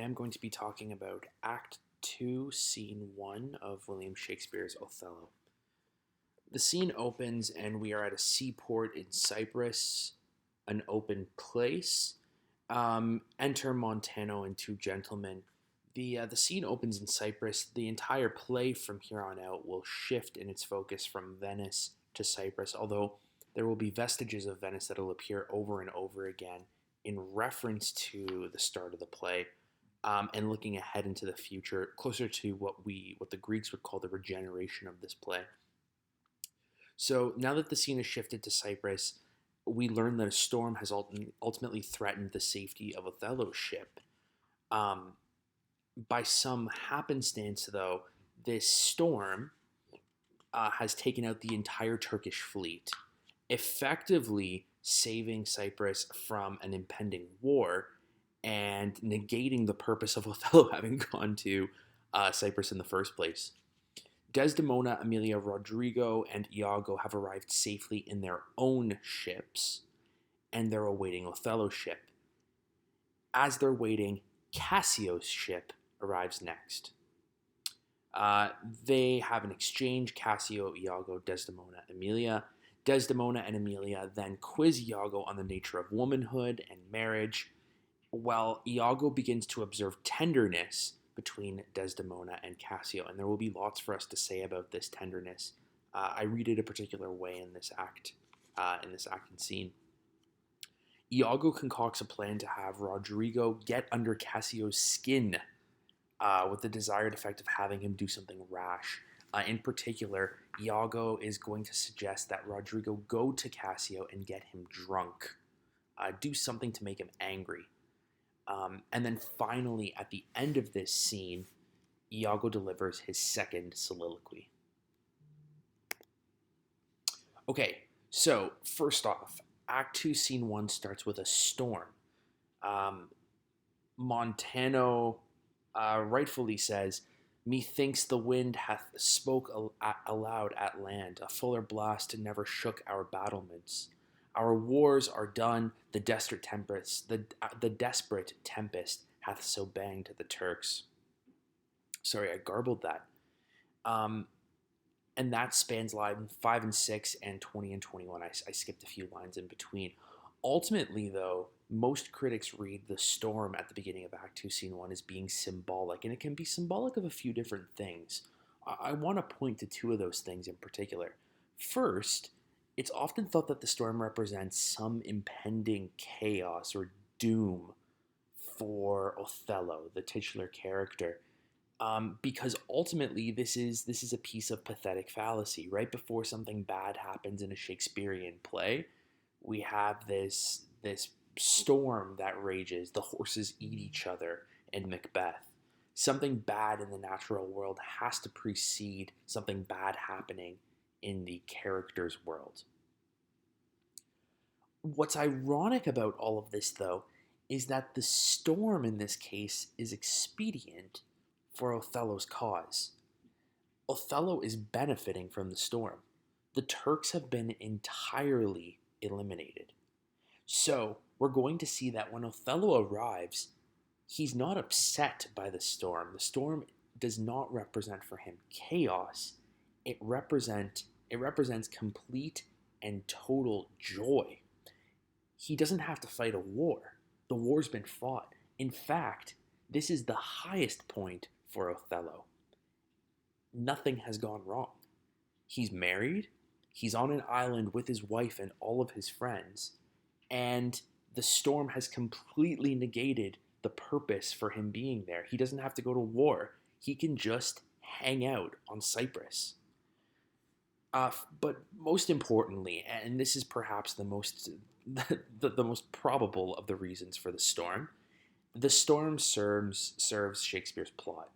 am going to be talking about Act 2, Scene 1 of William Shakespeare's Othello. The scene opens, and we are at a seaport in Cyprus, an open place. Enter Montano and two gentlemen. The scene opens in Cyprus. The entire play from here on out will shift in its focus from Venice to Cyprus, although there will be vestiges of Venice that will appear over and over again in reference to the start of the play, and looking ahead into the future, closer to what the Greeks would call the regeneration of this play. So now that the scene is shifted to Cyprus, we learn that a storm has ultimately threatened the safety of Othello's ship. By some happenstance, though, this storm has taken out the entire Turkish fleet, effectively saving Cyprus from an impending war and negating the purpose of Othello having gone to Cyprus in the first place. Desdemona, Emilia, Rodrigo, and Iago have arrived safely in their own ships, and they're awaiting Othello's ship. As they're waiting, Cassio's ship arrives next. They have an exchange: Cassio, Iago, Desdemona, Emilia. Desdemona and Emilia then quiz Iago on the nature of womanhood and marriage, while Iago begins to observe tenderness between Desdemona and Cassio, and there will be lots for us to say about this tenderness. I read it a particular way in this act and scene. Iago concocts a plan to have Rodrigo get under Cassio's skin, with the desired effect of having him do something rash. In particular, Iago is going to suggest that Rodrigo go to Cassio and get him drunk, do something to make him angry. And then finally, at the end of this scene, Iago delivers his second soliloquy. Okay, so first off, Act 2, Scene 1 starts with a storm. Montano rightfully says, "Methinks the wind hath spoke aloud at land, a fuller blast never shook our battlements. Our wars are done, the desperate tempest hath so banged the Turks." Sorry, I garbled that. And that spans line 5 and 6 and 20 and 21. I skipped a few lines in between. Ultimately, though, most critics read the storm at the beginning of Act 2, Scene 1 as being symbolic, and it can be symbolic of a few different things. I want to point to two of those things in particular. First, it's often thought that the storm represents some impending chaos or doom for Othello, the titular character, because ultimately this is a piece of pathetic fallacy. Right before something bad happens in a Shakespearean play, we have this storm that rages. The horses eat each other in Macbeth. Something bad in the natural world has to precede something bad happening in the character's world. What's ironic about all of this, though, is that the storm in this case is expedient for Othello's cause. Othello is benefiting from the storm. The Turks have been entirely eliminated. So we're going to see that when Othello arrives, he's not upset by the storm. The storm does not represent for him chaos. It represents complete and total joy. He doesn't have to fight a war. The war's been fought. In fact, this is the highest point for Othello. Nothing has gone wrong. He's married. He's on an island with his wife and all of his friends. And the storm has completely negated the purpose for him being there. He doesn't have to go to war. He can just hang out on Cyprus. But most importantly, and this is perhaps the most probable of the reasons for the storm serves Shakespeare's plot.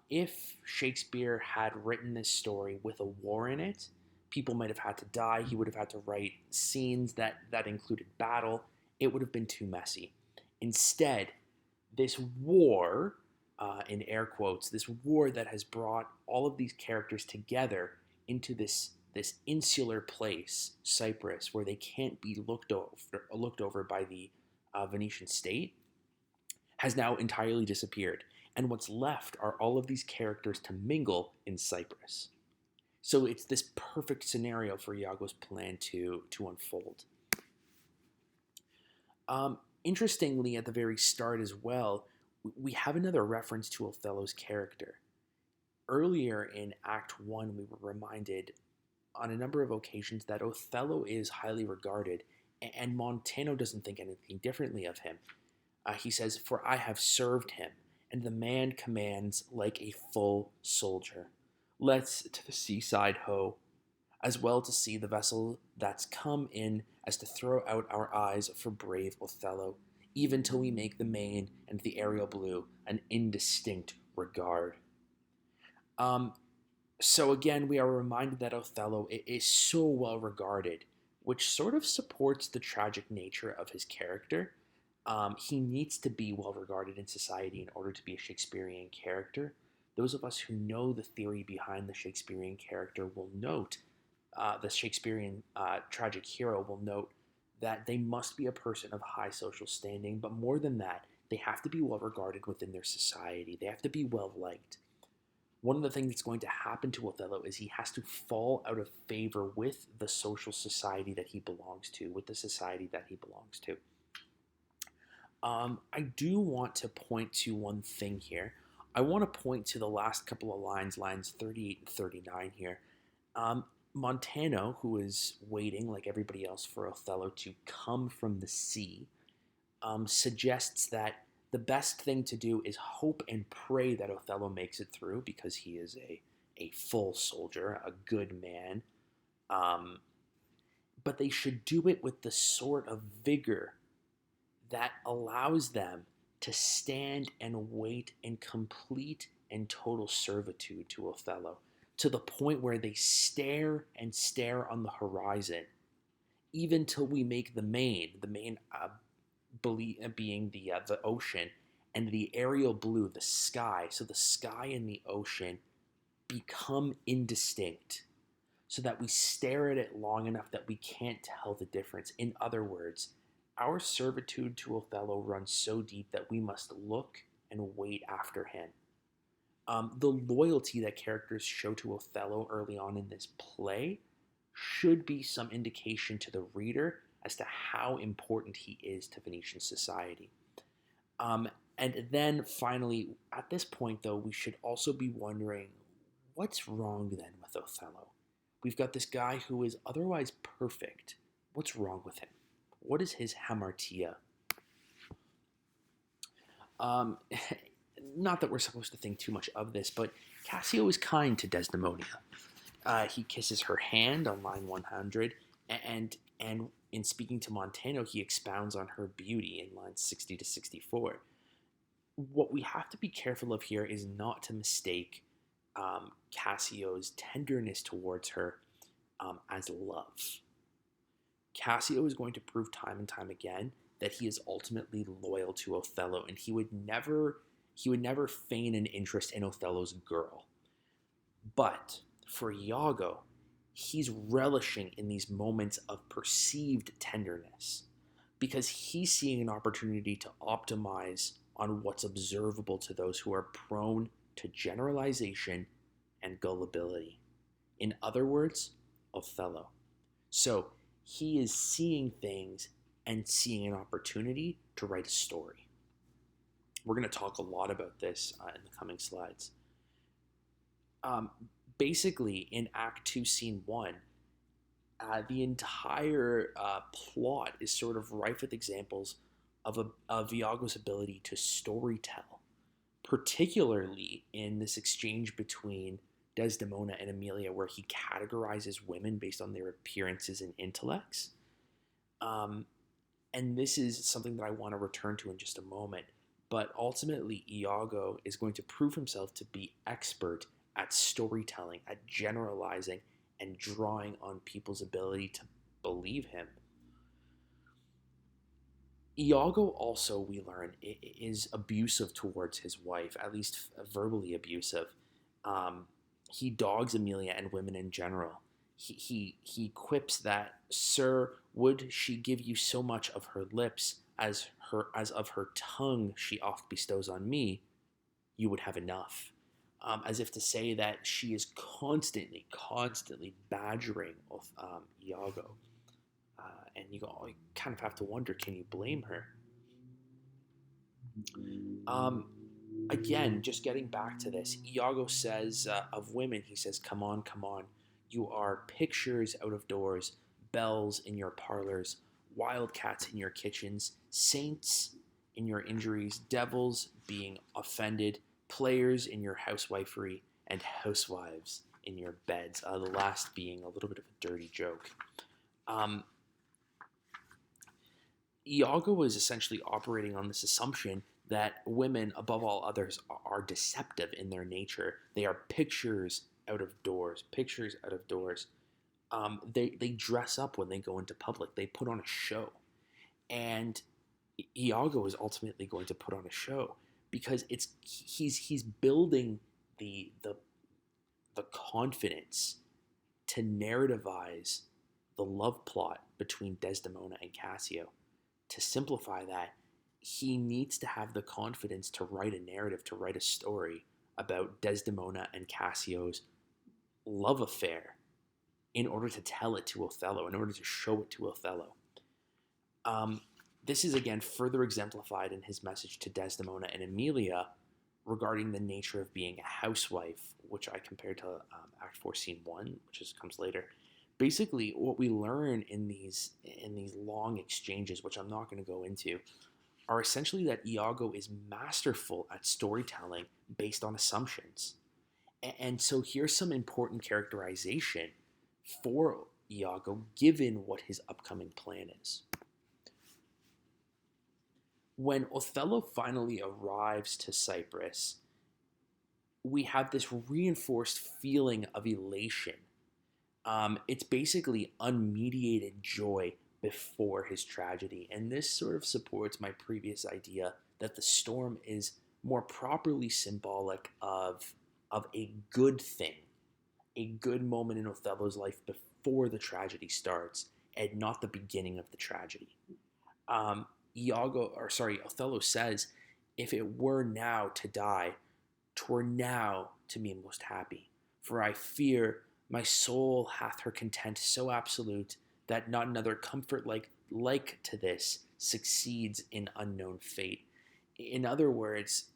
If Shakespeare had written this story with a war in it, people might have had to die. He would have had to write scenes that included battle. It would have been too messy. Instead, this war, in air quotes, this war that has brought all of these characters together into this insular place, Cyprus, where they can't be looked over by the Venetian state, has now entirely disappeared, and what's left are all of these characters to mingle in Cyprus. So it's this perfect scenario for Iago's plan to unfold. Interestingly, at the very start as well, we have another reference to Othello's character. Earlier in Act 1, we were reminded on a number of occasions that Othello is highly regarded, and Montano doesn't think anything differently of him. He says, "For I have served him, and the man commands like a full soldier. Let's to the seaside ho, as well to see the vessel that's come in as to throw out our eyes for brave Othello, even till we make the main and the aerial blue an indistinct regard." So again, we are reminded that Othello is so well regarded, which sort of supports the tragic nature of his character. He needs to be well regarded in society in order to be a Shakespearean character. Those of us who know the theory behind the Shakespearean character will note, the Shakespearean tragic hero will note that they must be a person of high social standing, but more than that, they have to be well regarded within their society. They have to be well liked. One of the things that's going to happen to Othello is he has to fall out of favor with the social society that he belongs to, with the society that he belongs to. I do want to point to one thing here. I want to point to the last couple of lines 38 and 39 here. Montano, who is waiting, like everybody else, for Othello to come from the sea, suggests that the best thing to do is hope and pray that Othello makes it through because he is a full soldier, a good man. But they should do it with the sort of vigor that allows them to stand and wait in complete and total servitude to Othello, to the point where they stare and stare on the horizon, even till we make the main being the ocean, and the aerial blue, the sky. So the sky and the ocean become indistinct, so that we stare at it long enough that we can't tell the difference. In other words, our servitude to Othello runs so deep that we must look and wait after him. The loyalty that characters show to Othello early on in this play should be some indication to the reader as to how important he is to Venetian society. And then finally, at this point though, we should also be wondering, what's wrong then with Othello? We've got this guy who is otherwise perfect. What's wrong with him? What is his hamartia? Not that we're supposed to think too much of this, but Cassio is kind to Desdemona. He kisses her hand on line 100, and in speaking to Montano, he expounds on her beauty in lines 60 to 64. What we have to be careful of here is not to mistake Cassio's tenderness towards her as love. Cassio is going to prove time and time again that he is ultimately loyal to Othello, and he would never feign an interest in Othello's girl. But for Iago, he's relishing in these moments of perceived tenderness because he's seeing an opportunity to optimize on what's observable to those who are prone to generalization and gullibility. In other words, Othello. So he is seeing things and seeing an opportunity to write a story. We're going to talk a lot about this in the coming slides. Basically, in Act 2, Scene 1, the entire plot is sort of rife with examples of Iago's ability to storytell, particularly in this exchange between Desdemona and Emilia, where he categorizes women based on their appearances and intellects. And this is something that I want to return to in just a moment. But ultimately, Iago is going to prove himself to be expert at storytelling, at generalizing, and drawing on people's ability to believe him. Iago also, we learn, is abusive towards his wife, at least verbally abusive. He dogs Emilia and women in general. He quips that, "Sir, would she give you so much of her lips, as of her tongue she oft bestows on me, you would have enough. As if to say that she is constantly badgering Iago. And you kind of have to wonder, can you blame her? Again, just getting back to this, Iago says of women, he says, come on, come on. You are pictures out of doors, bells in your parlors, wildcats in your kitchens, saints in your injuries, devils being offended, players in your housewifery, and housewives in your beds. The last being a little bit of a dirty joke. Iago is essentially operating on this assumption that women, above all others, are deceptive in their nature. They are pictures out of doors, pictures out of doors. They dress up when they go into public. They put on a show. And Iago is ultimately going to put on a show because he's building the confidence to narrativize the love plot between Desdemona and Cassio. To simplify that, he needs to have the confidence to write a narrative, to write a story about Desdemona and Cassio's love affair in order to tell it to Othello, in order to show it to Othello. This is again further exemplified in his message to Desdemona and Emilia regarding the nature of being a housewife, which I compared to Act 4, Scene 1, which comes later. Basically, what we learn in these long exchanges, which I'm not going to go into, are essentially that Iago is masterful at storytelling based on assumptions. And so here's some important characterization for Iago, given what his upcoming plan is. When Othello finally arrives to Cyprus, we have this reinforced feeling of elation. It's basically unmediated joy before his tragedy. And this sort of supports my previous idea that the storm is more properly symbolic of a good thing, a good moment in Othello's life before the tragedy starts, and not the beginning of the tragedy. Othello says, if it were now to die, 'twere now to be most happy. For I fear my soul hath her content so absolute that not another comfort like to this succeeds in unknown fate. In other words,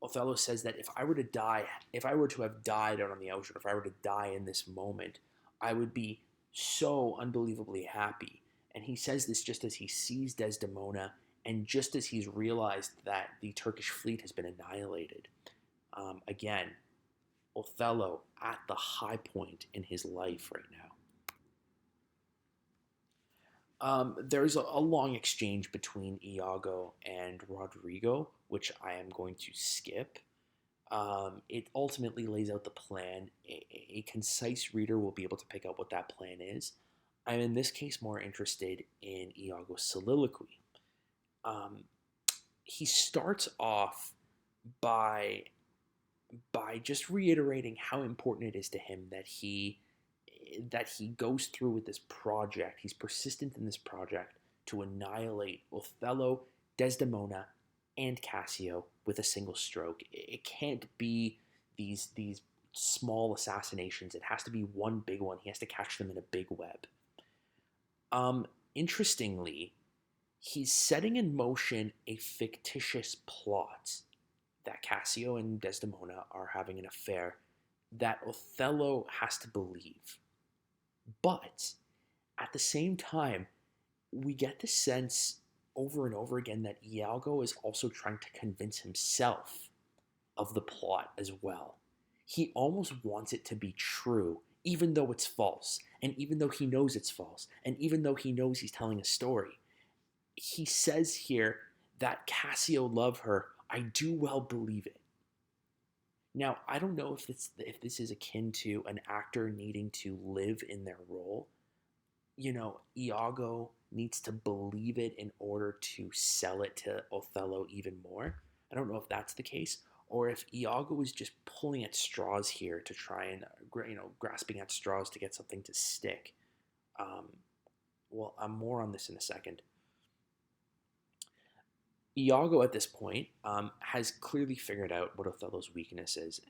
Othello says that if I were to have died out on the ocean, if I were to die in this moment, I would be so unbelievably happy. And he says this just as he sees Desdemona and just as he's realized that the Turkish fleet has been annihilated. Again, Othello at the high point in his life right now. There's a long exchange between Iago and Rodrigo, which I am going to skip. It ultimately lays out the plan. A concise reader will be able to pick out what that plan is. I'm in this case more interested in Iago's soliloquy. He starts off by just reiterating how important it is to him that he goes through with this project. He's persistent in this project to annihilate Othello, Desdemona, and Cassio with a single stroke. It can't be these small assassinations. It has to be one big one. He has to catch them in a big web. Interestingly, he's setting in motion a fictitious plot that Cassio and Desdemona are having an affair that Othello has to believe. But at the same time, we get the sense over and over again that Iago is also trying to convince himself of the plot as well. He almost wants it to be true, even though it's false, and even though he knows it's false, and even though he knows he's telling a story. He says here that Cassio loved her. I do well believe it. Now, I don't know if this is akin to an actor needing to live in their role. Iago needs to believe it in order to sell it to Othello even more. I don't know if that's the case, or if Iago is just pulling at straws here to try and, grasping at straws to get something to stick. I'm more on this in a second. Iago at this point has clearly figured out what Othello's weakness is.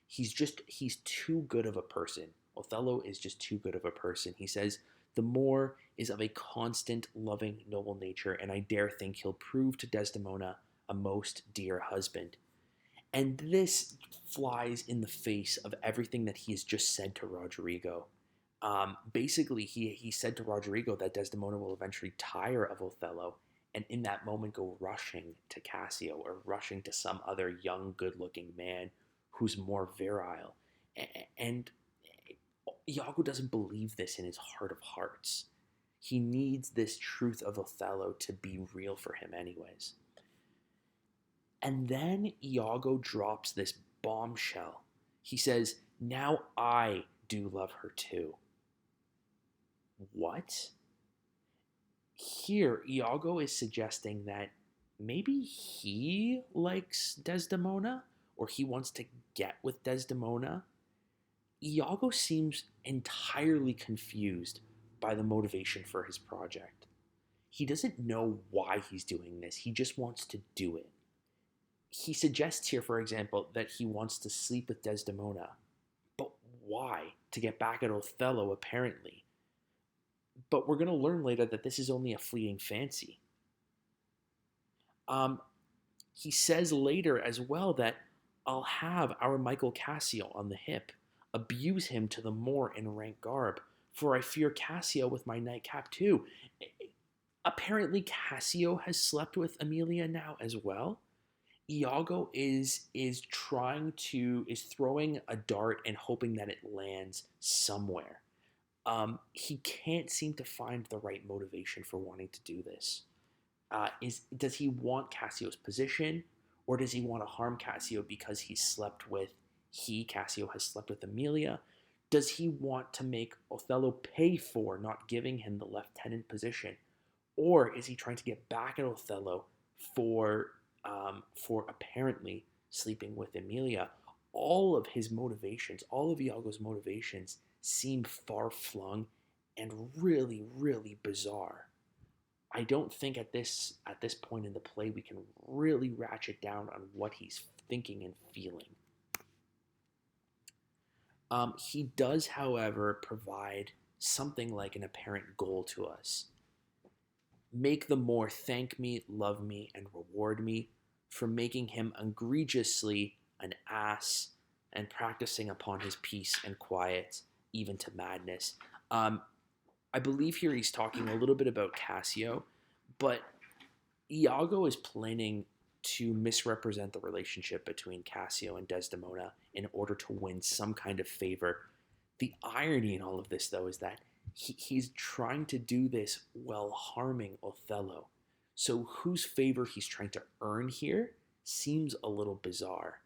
He's too good of a person. Othello is just too good of a person. He says, the Moor is of a constant, loving, noble nature, and I dare think he'll prove to Desdemona a most dear husband. And this flies in the face of everything that he has just said to Roderigo. Basically, he said to Roderigo that Desdemona will eventually tire of Othello and in that moment go rushing to Cassio or rushing to some other young, good looking man who's more virile. And Iago doesn't believe this in his heart of hearts. He needs this truth of Othello to be real for him, anyways. And then Iago drops this bombshell. He says, now I do love her too. What? Here, Iago is suggesting that maybe he likes Desdemona or he wants to get with Desdemona. Iago seems entirely confused by the motivation for his project. He doesn't know why he's doing this, he just wants to do it. He suggests here, for example, that he wants to sleep with Desdemona. But why? To get back at Othello, apparently. But we're going to learn later that this is only a fleeting fancy. He says later as well that I'll have our Michael Cassio on the hip, abuse him to the more in rank garb, for I fear Cassio with my nightcap too. Apparently Cassio has slept with Emilia now as well. Iago is throwing a dart and hoping that it lands somewhere. He can't seem to find the right motivation for wanting to do this. Does he want Cassio's position, or does he want to harm Cassio because Cassio has slept with Emilia? Does he want to make Othello pay for not giving him the lieutenant position, or is he trying to get back at Othello for apparently sleeping with Emilia? All of Iago's motivations seem far-flung and really, really bizarre. I don't think at this point in the play we can really ratchet down on what he's thinking and feeling. He does, however, provide something like an apparent goal to us. Make the Moor thank me, love me, and reward me for making him egregiously an ass and practicing upon his peace and quiet, even to madness. I believe here he's talking a little bit about Cassio, but Iago is planning to misrepresent the relationship between Cassio and Desdemona in order to win some kind of favor. The irony in all of this, though, is that he's trying to do this while harming Othello. So whose favor he's trying to earn here seems a little bizarre.